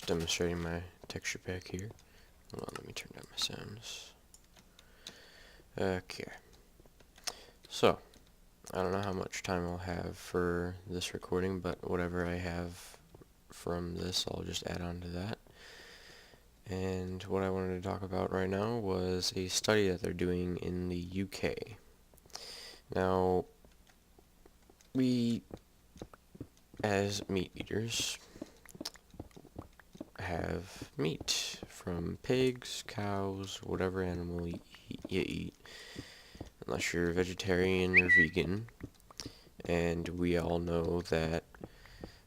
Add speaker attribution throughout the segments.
Speaker 1: just demonstrating my texture pack here. Hold on, let me turn down my sounds. Okay. So, I don't know how much time I'll have for this recording, but whatever I have from this, I'll just add on to that. And what I wanted to talk about right now was a study that they're doing in the UK. Now, we, as meat eaters, have meat from pigs, cows, whatever animal you eat, unless you're vegetarian or vegan. And we all know that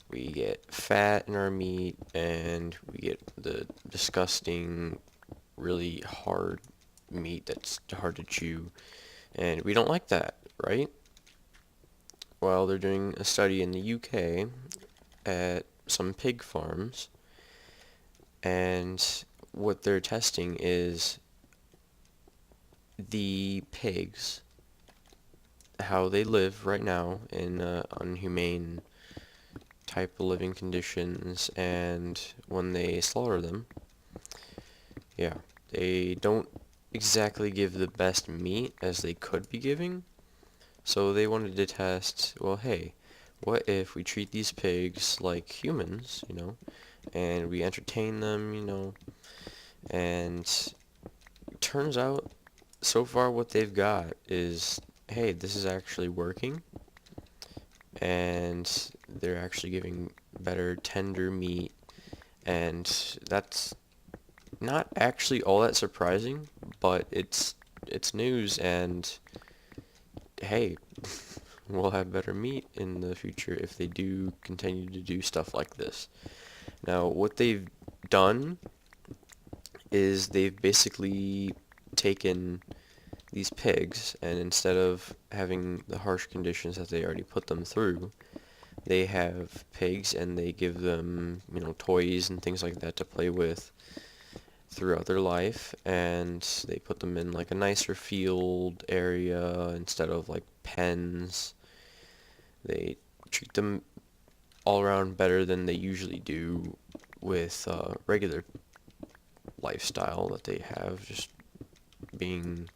Speaker 1: we get fat in our meat, and we get the disgusting, really hard meat that's hard to chew, and we don't like that, right? Well, they're doing a study in the UK at some pig farms, and what they're testing is the pigs, how they live right now in inhumane type of living conditions, and when they slaughter them, yeah, they don't exactly give the best meat as they could be giving. So they wanted to test, well, hey, what if we treat these pigs like humans, and we entertain them, and turns out so far what they've got is, hey, this is actually working, and they're actually giving better tender meat, and that's not actually all that surprising, but it's news, and hey, we'll have better meat in the future if they do continue to do stuff like this. Now, what they've done is they've basically taken these pigs, and instead of having the harsh conditions that they already put them through, they have pigs and they give them, toys and things like that to play with throughout their life, and they put them in like a nicer field area instead of like pens. They treat them all around better than they usually do with regular lifestyle that they have, just being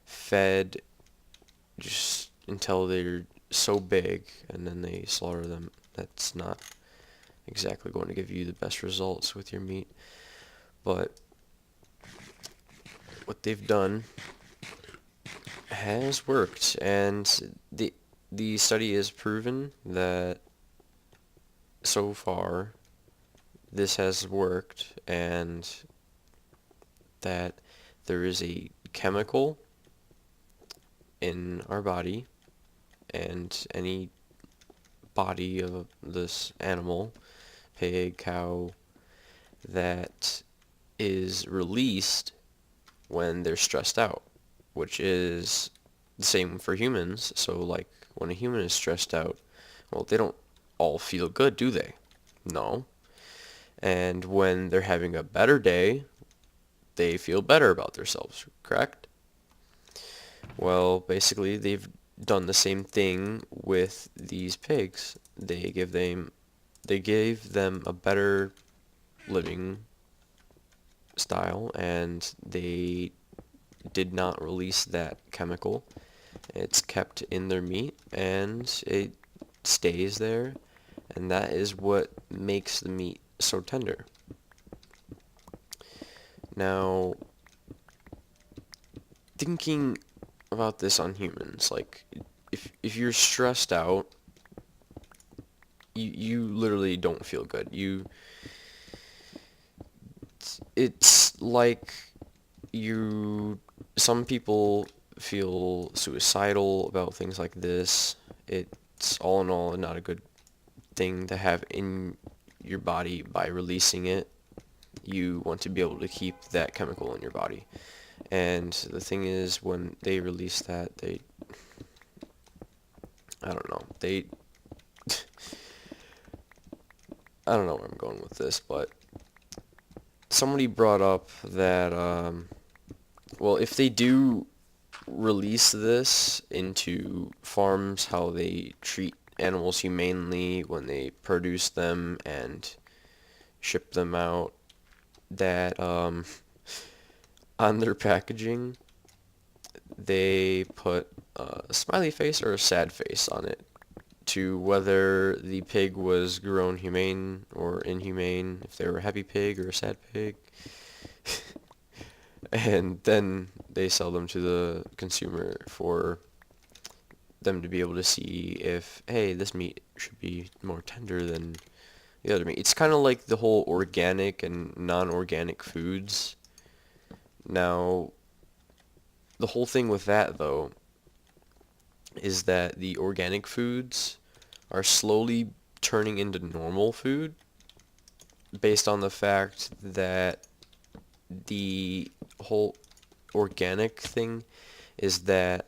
Speaker 1: fed just until they're so big, and then they slaughter them. That's not exactly going to give you the best results with your meat, but what they've done has worked, and the study has proven that so far this has worked, and that there is a chemical in our body and any body of this animal, pig, cow, that is released when they're stressed out, which is the same for humans. So like when a human is stressed out, well, they don't all feel good, do they? No. And when they're having a better day, they feel better about themselves, correct? Well, basically they've done the same thing with these pigs. They gave them a better living style, and they did not release that chemical. It's kept in their meat, and it stays there, and that is what makes the meat so tender. Now, thinking about this on humans, like, if you're stressed out, you literally don't feel good. It's like some people feel suicidal about things like this. It's all in all not a good thing to have in your body. By releasing it, you want to be able to keep that chemical in your body. And the thing is, when they release that, I don't know, I don't know where I'm going with this, but somebody brought up that, well, if they do release this into farms, how they treat animals humanely when they produce them and ship them out, that on their packaging they put a smiley face or a sad face on it to whether the pig was grown humane or inhumane, if they were a happy pig or a sad pig. And then they sell them to the consumer for them to be able to see if, hey, this meat should be more tender than the other meat. It's kind of like the whole organic and non-organic foods. Now, the whole thing with that, though, is that the organic foods are slowly turning into normal food based on the fact that the whole organic thing is that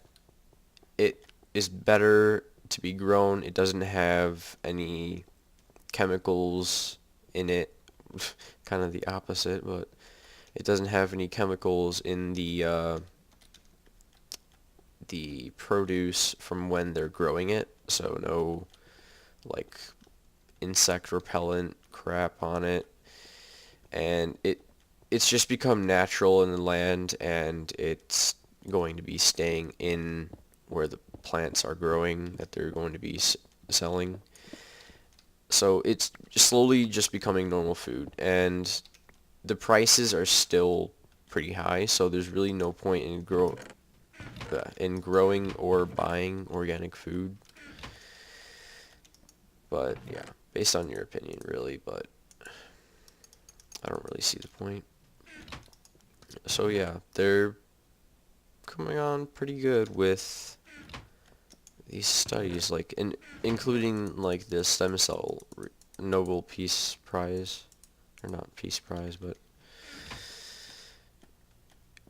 Speaker 1: it is better to be grown. It doesn't have any chemicals in it. Kind of the opposite, but it doesn't have any chemicals in the produce from when they're growing it. So no like insect repellent crap on it, and it's just become natural in the land, and it's going to be staying in where the plants are growing that they're going to be selling. So it's slowly just becoming normal food, and the prices are still pretty high, so there's really no point in growing or buying organic food. But yeah, based on your opinion, really, but I don't really see the point. So yeah, they're coming on pretty good with these studies, like including like the stem cell Nobel Peace Prize, or not Peace Prize, but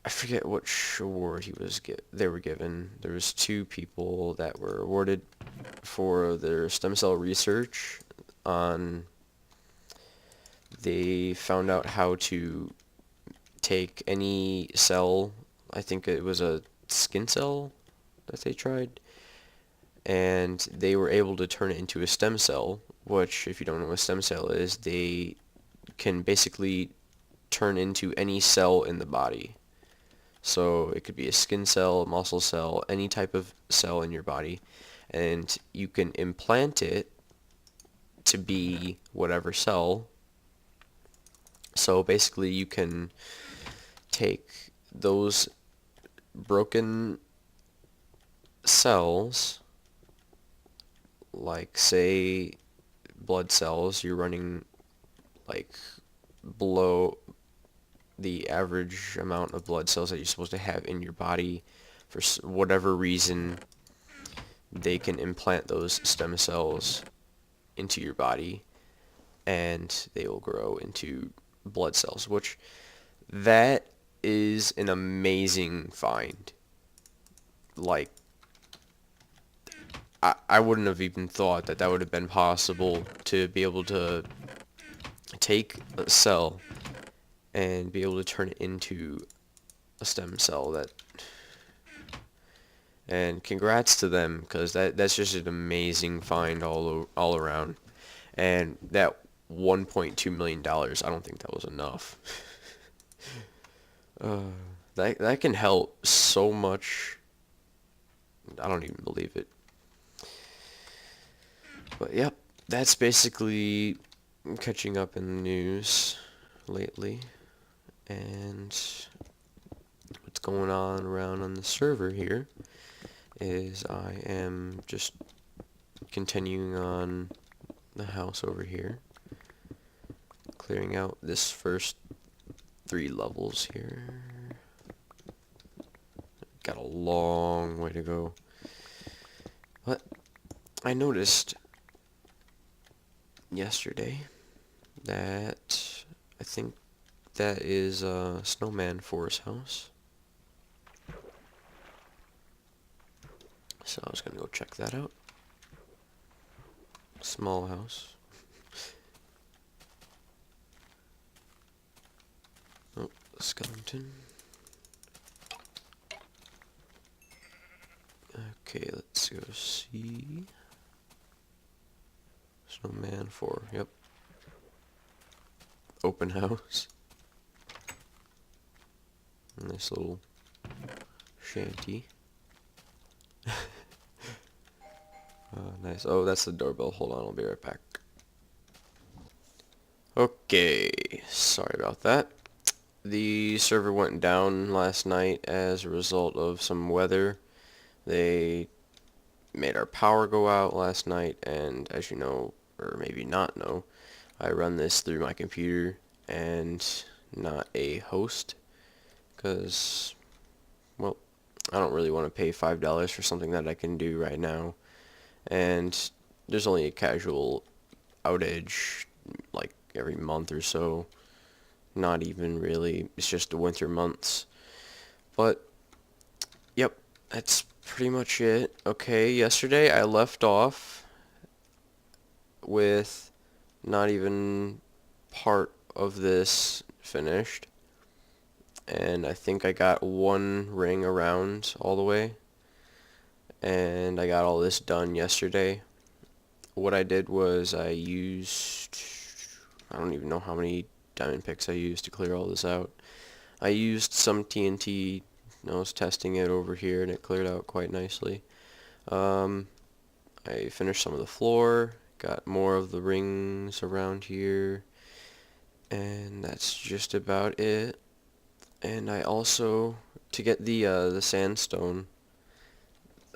Speaker 1: I forget which award they were given. There was two people that were awarded for their stem cell research on. They found out how to take any cell. I think it was a skin cell that they tried, and they were able to turn it into a stem cell, which, if you don't know what a stem cell is, they can basically turn into any cell in the body. So it could be a skin cell, a muscle cell, any type of cell in your body, and you can implant it to be whatever cell. So basically you can take those broken cells, like say blood cells, you're running like below the average amount of blood cells that you're supposed to have in your body. For whatever reason, they can implant those stem cells into your body, and they will grow into blood cells, which that is an amazing find. Like, I wouldn't have even thought that that would have been possible, to be able to take a cell and be able to turn it into a stem cell. And congrats to them, because that's just an amazing find all around. And that $1.2 million, I don't think that was enough. That can help so much. I don't even believe it. But yep, that's basically catching up in the news lately, and what's going on around on the server here is I am just continuing on the house over here, clearing out this first 3 levels here. Got a long way to go. But I noticed yesterday that I think that is Snowman 4's house. So I was gonna go check that out. Small house. Oh, skeleton. Okay, let's go see. Snowman 4, yep. open house. Nice little shanty. Nice. Oh, that's the doorbell. Hold on, I'll be right back. Okay, sorry about that. The server went down last night as a result of some weather. They made our power go out last night, and as you know, or maybe not know, I run this through my computer and not a host, because, well, I don't really want to pay $5 for something that I can do right now, and there's only a casual outage like every month or so. Not even really, it's just the winter months. But yep, that's pretty much it. Okay, yesterday I left off with not even part of this finished, and I think I got one ring around all the way, and I got all this done yesterday. What I did was I don't even know how many diamond picks I used to clear all this out. I used some TNT. I was testing it over here and it cleared out quite nicely. I finished some of the floor, got more of the rings around here, and that's just about it. And I also, to get the sandstone,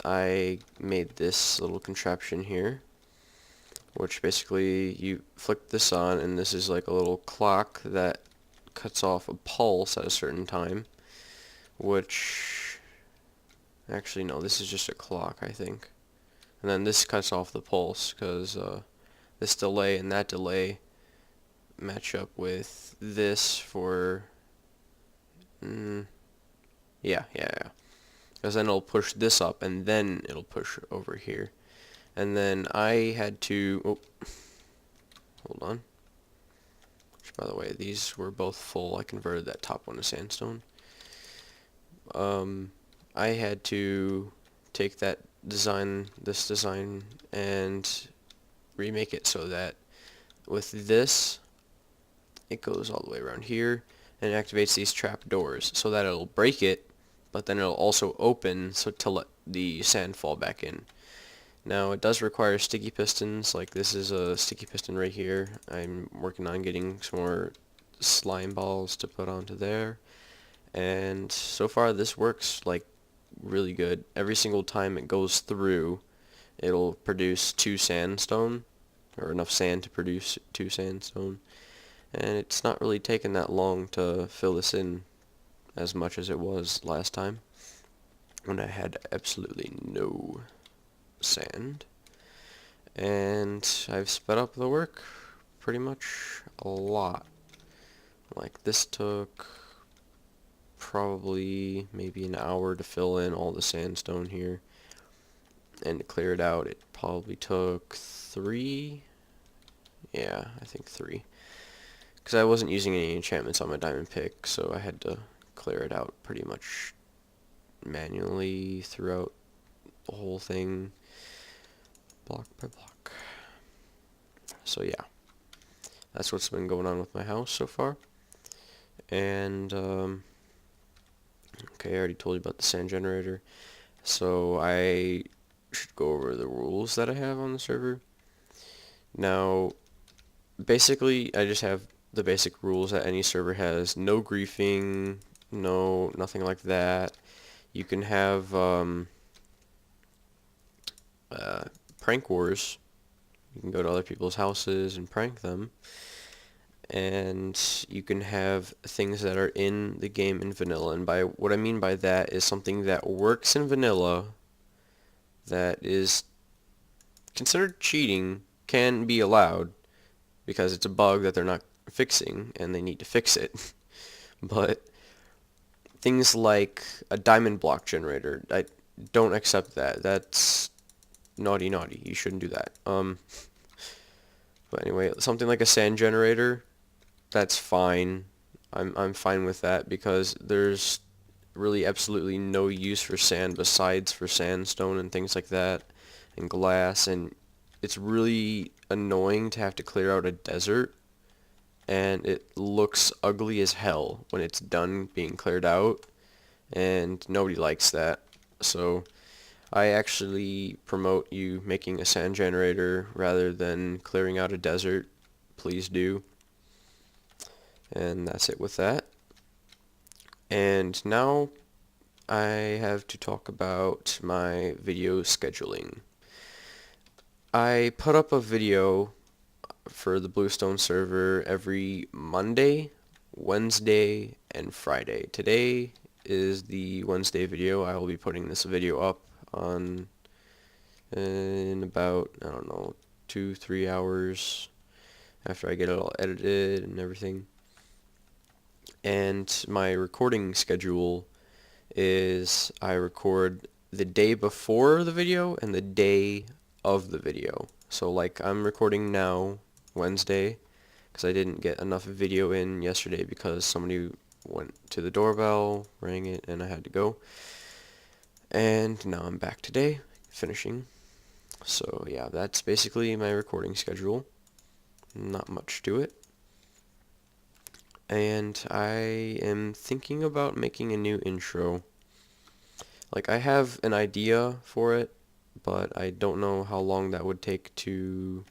Speaker 1: I made this little contraption here, which basically you flick this on, and this is like a little clock that cuts off a pulse at a certain time, which, actually no, this is just a clock, I think. And then this cuts off the pulse, because this delay and that delay match up with this for, yeah. Because then it'll push this up, and then it'll push over here. And then I had to, oh, hold on. Which, by the way, these were both full. I converted that top one to sandstone. I had to take that design, this design, and remake it so that with this, it goes all the way around here and activates these trap doors so that it'll break it, but then it'll also open so to let the sand fall back in. Now it does require sticky pistons, like this is a sticky piston right here. I'm working on getting some more slime balls to put onto there, and so far this works like really good. Every single time it goes through, it'll produce 2 sandstone, or enough sand to produce 2 sandstone, and it's not really taken that long to fill this in as much as it was last time when I had absolutely no sand. And I've sped up the work pretty much a lot. Like this took probably maybe an hour to fill in all the sandstone here, and to clear it out it probably took 3, yeah, I think 3, because I wasn't using any enchantments on my diamond pick, so I had to clear it out pretty much manually throughout the whole thing, block by block. So yeah, that's what's been going on with my house so far. And okay, I already told you about the sand generator, so I should go over the rules that I have on the server. Now, basically, I just have the basic rules that any server has. No griefing, nothing like that. You can have prank wars. You can go to other people's houses and prank them. And you can have things that are in the game in vanilla. And by what I mean by that is something that works in vanilla that is considered cheating can be allowed because it's a bug that they're not fixing and they need to fix it. But things like a diamond block generator, I don't accept that. That's naughty. You shouldn't do that. But anyway, something like a sand generator, that's fine. I'm fine with that because there's really absolutely no use for sand besides for sandstone and things like that, and glass, and it's really annoying to have to clear out a desert and it looks ugly as hell when it's done being cleared out, and nobody likes that. So I actually promote you making a sand generator rather than clearing out a desert. Please do. And that's it with that. And now I have to talk about my video scheduling. I put up a video for the BlueStone server every Monday, Wednesday, and Friday. Today is the Wednesday video. I will be putting this video up on in about, I don't know, 2-3 hours after I get it all edited and everything. And my recording schedule is I record the day before the video and the day of the video. So like I'm recording now, Wednesday, because I didn't get enough video in yesterday because somebody went to the doorbell, rang it, and I had to go. And now I'm back today, finishing. So yeah, that's basically my recording schedule. Not much to it. And I am thinking about making a new intro. Like, I have an idea for it, but I don't know how long that would take to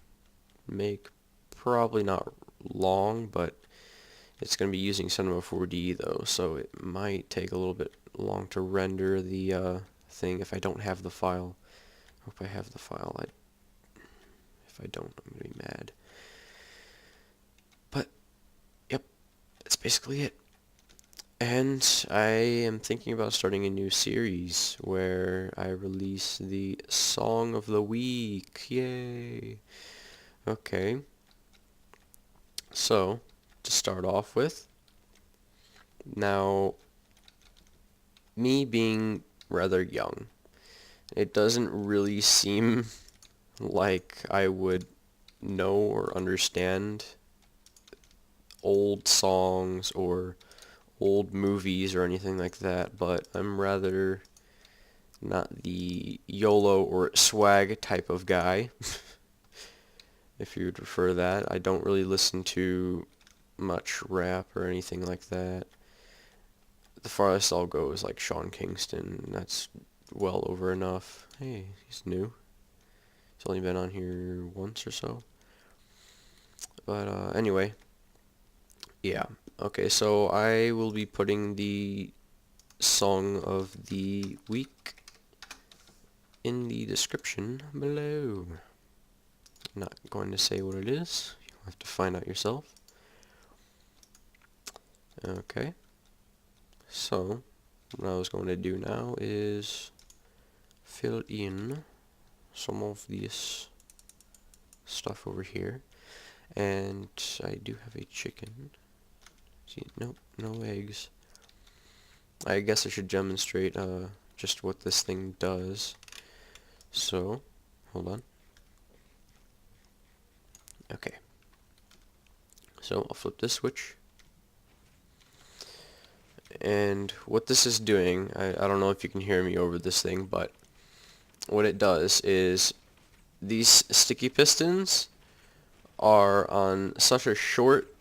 Speaker 1: make. Probably not long, but it's going to be using Cinema 4D though, so it might take a little bit long to render the thing if I don't have the file. Hope I have the file. If I don't, I'm going to be mad. But, yep, that's basically it. And I am thinking about starting a new series where I release the Song of the Week. Yay! Okay. So, to start off with, now, me being rather young, it doesn't really seem like I would know or understand old songs or old movies or anything like that, but I'm rather not the YOLO or swag type of guy, if you would prefer that. I don't really listen to much rap or anything like that. The farthest I'll go is like Sean Kingston, and that's well over enough. Hey, he's new. He's only been on here once or so. But anyway, yeah. Okay, so I will be putting the Song of the Week in the description below. I'm not going to say what it is. You'll have to find out yourself. Okay. So, what I was going to do now is fill in some of this stuff over here. And I do have a chicken. See, nope, no eggs. I guess I should demonstrate just what this thing does. So, hold on. Okay. So, I'll flip this switch. And what this is doing, I don't know if you can hear me over this thing, but what it does is these sticky pistons are on such a short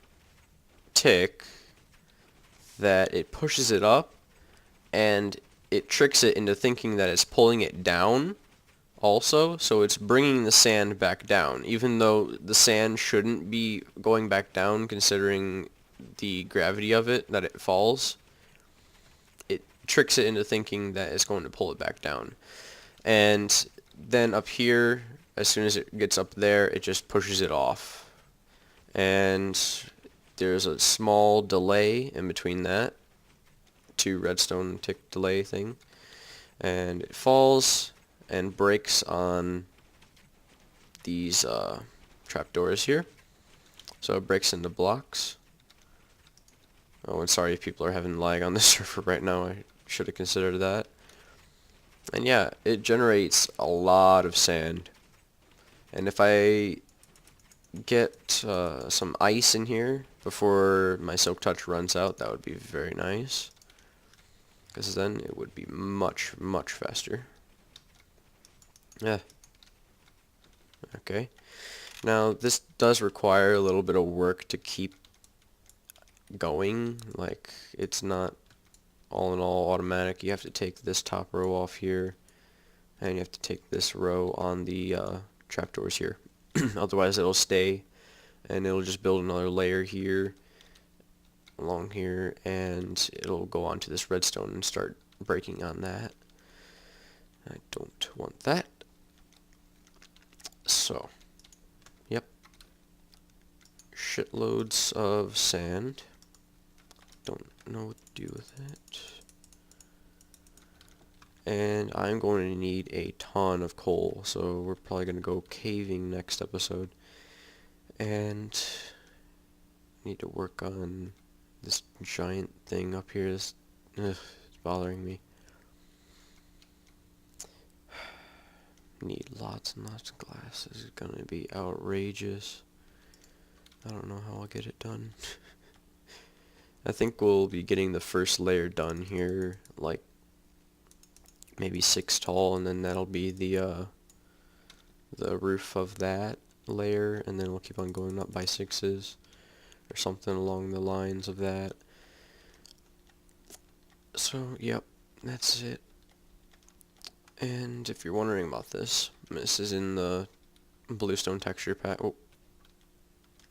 Speaker 1: tick that it pushes it up and it tricks it into thinking that it's pulling it down also, so it's bringing the sand back down, even though the sand shouldn't be going back down considering the gravity of it, that it falls. It tricks it into thinking that it's going to pull it back down. And then up here, as soon as it gets up there, it just pushes it off. And there's a small delay in between that, 2 redstone tick delay thing. And it falls and breaks on these trapdoors here. So it breaks into blocks. Oh, and sorry if people are having lag on the server right now. I should have considered that. And yeah, it generates a lot of sand. And if I get some ice in here before my Silk Touch runs out, that would be very nice. Because then it would be much, much faster. Yeah. Okay. Now, this does require a little bit of work to keep going. Like, it's not all in all automatic. You have to take this top row off here, and you have to take this row on the trapdoors here. Otherwise it'll stay, and it'll just build another layer here, along here, and it'll go onto this redstone and start breaking on that. I don't want that. So, yep. Shitloads of sand. Don't know what to do with it. And I'm going to need a ton of coal, so we're probably going to go caving next episode. And need to work on this giant thing up here. This, it's bothering me. Need lots and lots of glass. This is going to be outrageous. I don't know how I'll get it done. I think we'll be getting the first layer done here, like maybe 6 tall, and then that'll be the roof of that layer, and then we'll keep on going up by 6s or something along the lines of that. So yep, that's it. And if you're wondering about this is in the BlueStone texture pack. Oh,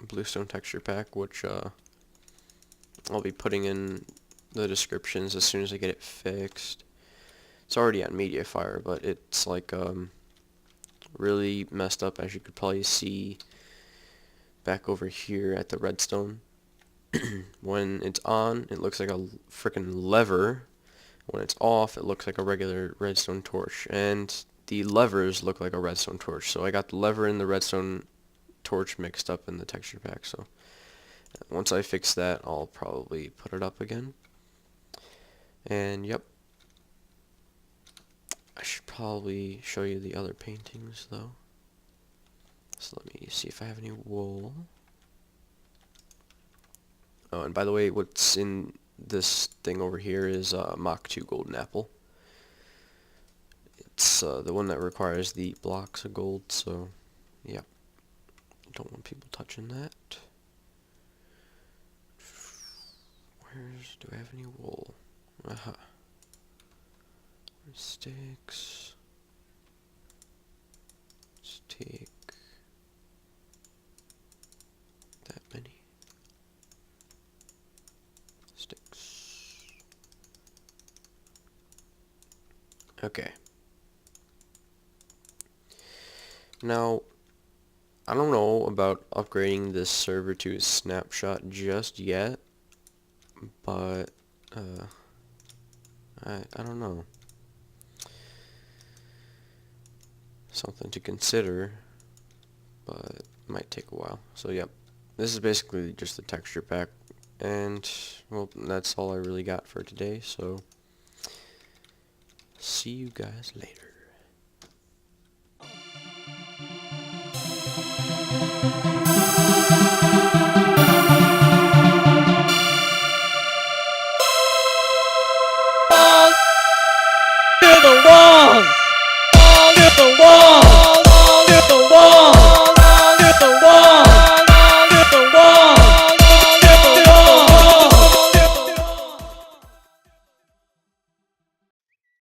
Speaker 1: BlueStone texture pack, which I'll be putting in the descriptions as soon as I get it fixed. It's already on MediaFire, but it's like really messed up, as you could probably see back over here at the redstone. When it's on, it looks like a freaking lever. When it's off, it looks like a regular redstone torch, and the levers look like a redstone torch. So I got the lever and the redstone torch mixed up in the texture pack. So once I fix that, I'll probably put it up again. And yep, I should probably show you the other paintings though. So let me see if I have any wool. Oh, and by the way, what's in this thing over here is Mach 2 golden apple. It's the one that requires the blocks of gold, so yeah, don't want people touching that. Do I have any wool? Aha. Sticks. Let's take that many sticks. Okay. Now, I don't know about upgrading this server to a snapshot just yet, but I don't know. Something to consider, but it might take a while. So yep, this is basically just the texture pack, and well, that's all I really got for today. So see you guys later.